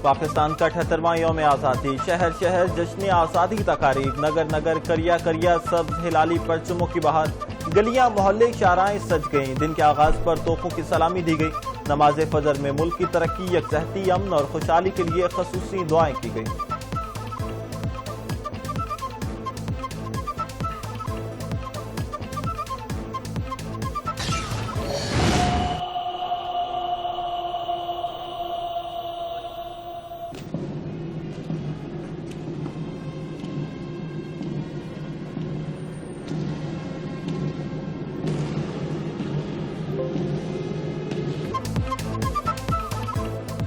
پاکستان کا 78واں یوم آزادی، شہر شہر جشن آزادی تقاریب، نگر نگر کریا کریا سبز ہلالی پرچموں کی بہار، گلیاں محلے شاہراہیں سج گئیں۔ دن کے آغاز پر توپوں کی سلامی دی گئی۔ نماز فجر میں ملک کی ترقی، یکجہتی، امن اور خوشحالی کے لیے خصوصی دعائیں کی گئیں۔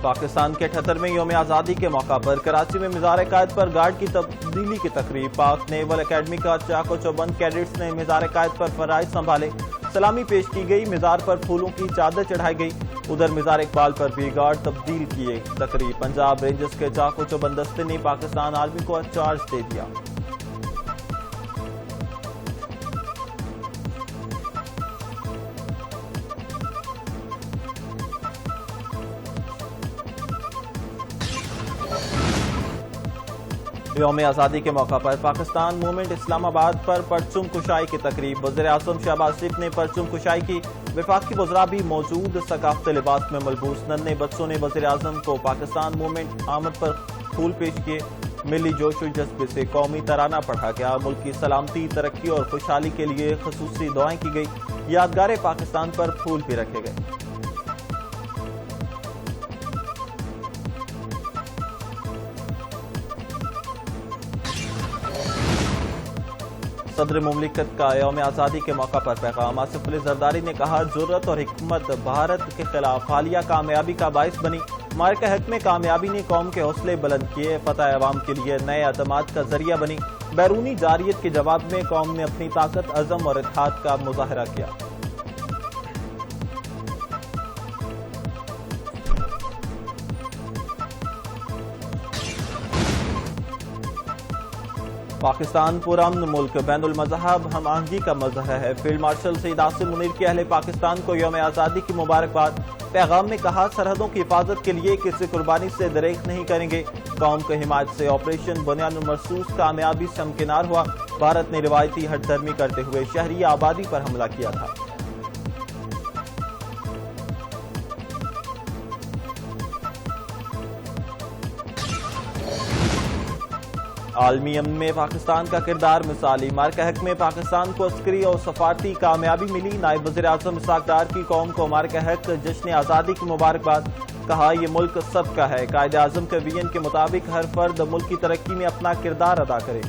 پاکستان کے 78ویں یوم آزادی کے موقع پر کراچی میں مزار قائد پر گارڈ کی تبدیلی کی تقریب۔ پاک نیول اکیڈمی کا چاق و چوبند کیڈٹس نے مزار قائد پر فرائض سنبھالے، سلامی پیش کی گئی، مزار پر پھولوں کی چادر چڑھائی گئی۔ ادھر مزار اقبال پر بھی گارڈ تبدیل کیے تقریب۔ پنجاب رینجرز کے چاق و چوبند دستے نے پاکستان آرمی کو چارج دے دیا۔ یوم آزادی کے موقع پر پاکستان موومنٹ اسلام آباد پر پرچم کشائی کی تقریب۔ وزیر اعظم شہباز شریف نے پرچم کشائی کی، وفاقی وزراء بھی موجود۔ ثقافتی لباس میں ملبوس ننھے بچوں نے وزیر اعظم کو پاکستان موومنٹ آمد پر پھول پیش کیے۔ ملی جوش و جذبے سے قومی ترانہ پڑھا گیا۔ ملک کی سلامتی، ترقی اور خوشحالی کے لیے خصوصی دعائیں کی گئی۔ یادگار پاکستان پر پھول بھی رکھے گئے۔ صدر مملکت کا یوم آزادی کے موقع پر پیغام۔ آصف علی زرداری نے کہا، جرأت اور حکمت بھارت کے خلاف حالیہ کامیابی کا باعث بنی۔ معرکہ حق میں کامیابی نے قوم کے حوصلے بلند کیے، فتح عوام کے لیے نئے اعتماد کا ذریعہ بنی۔ بیرونی جارحیت کے جواب میں قوم نے اپنی طاقت، عزم اور اتحاد کا مظاہرہ کیا۔ پاکستان پرامن ملک، بین المذہب ہم آہنگی کا مظہر ہے۔ فیلڈ مارشل سید عاصم منیر کی اہل پاکستان کو یوم آزادی کی مبارکباد۔ پیغام میں کہا، سرحدوں کی حفاظت کے لیے کسی قربانی سے دریغ نہیں کریں گے۔ قوم کی حمایت سے آپریشن بنیان المرصوص کامیابی سے ہمکنار ہوا۔ بھارت نے روایتی ہٹ دھرمی کرتے ہوئے شہری آبادی پر حملہ کیا تھا۔ عالمی امن میں پاکستان کا کردار مثالی۔ معرکہ حق میں پاکستان کو عسکری اور سفارتی کامیابی ملی۔ نائب وزیر اعظم اسحاق ڈار کی قوم کو معرکہ حق جشن آزادی کی مبارکباد۔ کہا، یہ ملک سب کا ہے۔ قائد اعظم کے ویژن کے مطابق ہر فرد ملک کی ترقی میں اپنا کردار ادا کرے۔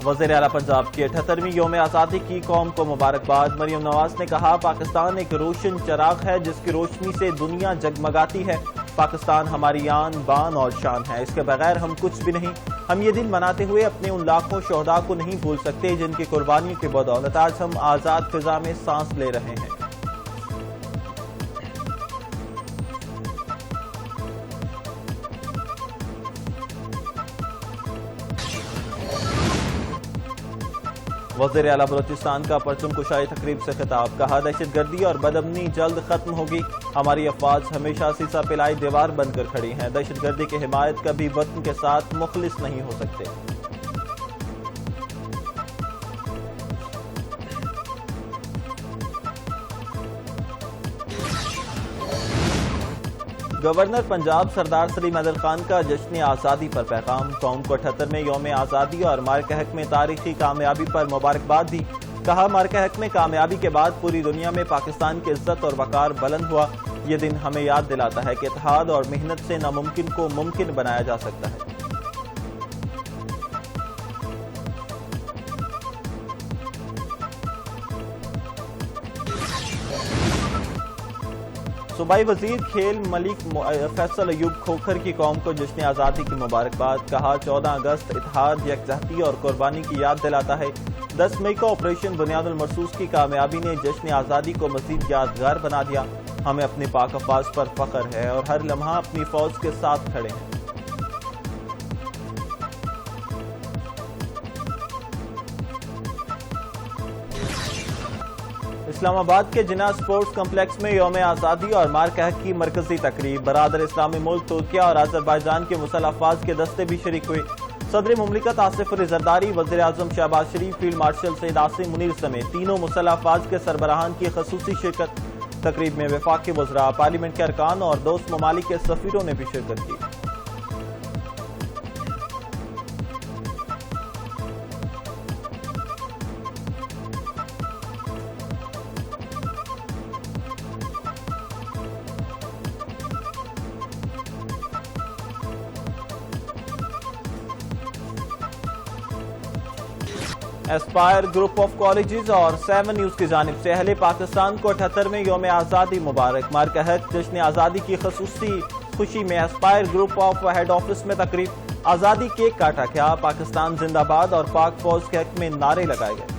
وزیر اعلیٰ پنجاب کی 78ویں یوم آزادی کی قوم کو مبارکباد۔ مریم نواز نے کہا، پاکستان ایک روشن چراغ ہے جس کی روشنی سے دنیا جگمگاتی ہے۔ پاکستان ہماری آن، بان اور شان ہے، اس کے بغیر ہم کچھ بھی نہیں۔ ہم یہ دن مناتے ہوئے اپنے ان لاکھوں شہداء کو نہیں بھول سکتے جن کی قربانیوں کی بدولت آج ہم آزاد فضا میں سانس لے رہے ہیں۔ وزیر اعلیٰ بلوچستان کا پرچم کشائی تقریب سے خطاب۔ کہا، دہشت گردی اور بدامنی جلد ختم ہوگی۔ ہماری افواج ہمیشہ سیسا پلائی دیوار بن کر کھڑی ہیں۔ دہشت گردی کی حمایت کبھی وطن کے ساتھ مخلص نہیں ہو سکتے۔ گورنر پنجاب سردار سلیم احمد خان کا جشن آزادی پر پیغام۔ قوم کو 78ویں یوم آزادی اور معرکہ حق میں تاریخی کامیابی پر مبارکباد دی۔ کہا، معرکہ حق میں کامیابی کے بعد پوری دنیا میں پاکستان کی عزت اور وقار بلند ہوا۔ یہ دن ہمیں یاد دلاتا ہے کہ اتحاد اور محنت سے ناممکن کو ممکن بنایا جا سکتا ہے۔ صوبائی وزیر کھیل ملک فیصل ایوب کھوکھر کی قوم کو جشن آزادی کی مبارکباد۔ کہا، 14 اگست اتحاد، یکجہتی اور قربانی کی یاد دلاتا ہے۔ 10 مئی کو آپریشن بنیاد المرصوص کی کامیابی نے جشن آزادی کو مزید یادگار بنا دیا۔ ہمیں اپنے پاک افواج پر فخر ہے اور ہر لمحہ اپنی فوج کے ساتھ کھڑے ہیں۔ اسلام آباد کے جناح اسپورٹس کمپلیکس میں یوم آزادی اور مارکہ حق کی مرکزی تقریب، برادر اسلامی ملک ترکیہ اور آذربائیجان کے مسلح افواج کے دستے بھی شریک ہوئے۔ صدر مملکت آصف علی زرداری، وزیر اعظم شہباز شریف، فیلڈ مارشل سید عاصم منیر سمیت تینوں مسلح افواج کے سربراہان کی خصوصی شرکت۔ تقریب میں وفاق کے وزراء، پارلیمنٹ کے ارکان اور دوست ممالک کے سفیروں نے بھی شرکت کی۔ ایسپائر گروپ آف کالجز اور 7 نیوز کی جانب سے اہل پاکستان کو 78ویں یوم آزادی مبارک۔ مارکہ حق جشن آزادی کی خصوصی خوشی میں Aspire group of head office میں تقریب، آزادی کیک کاٹا گیا، پاکستان زندہ باد اور پاک فوج کے حق میں نعرے لگائے گئے۔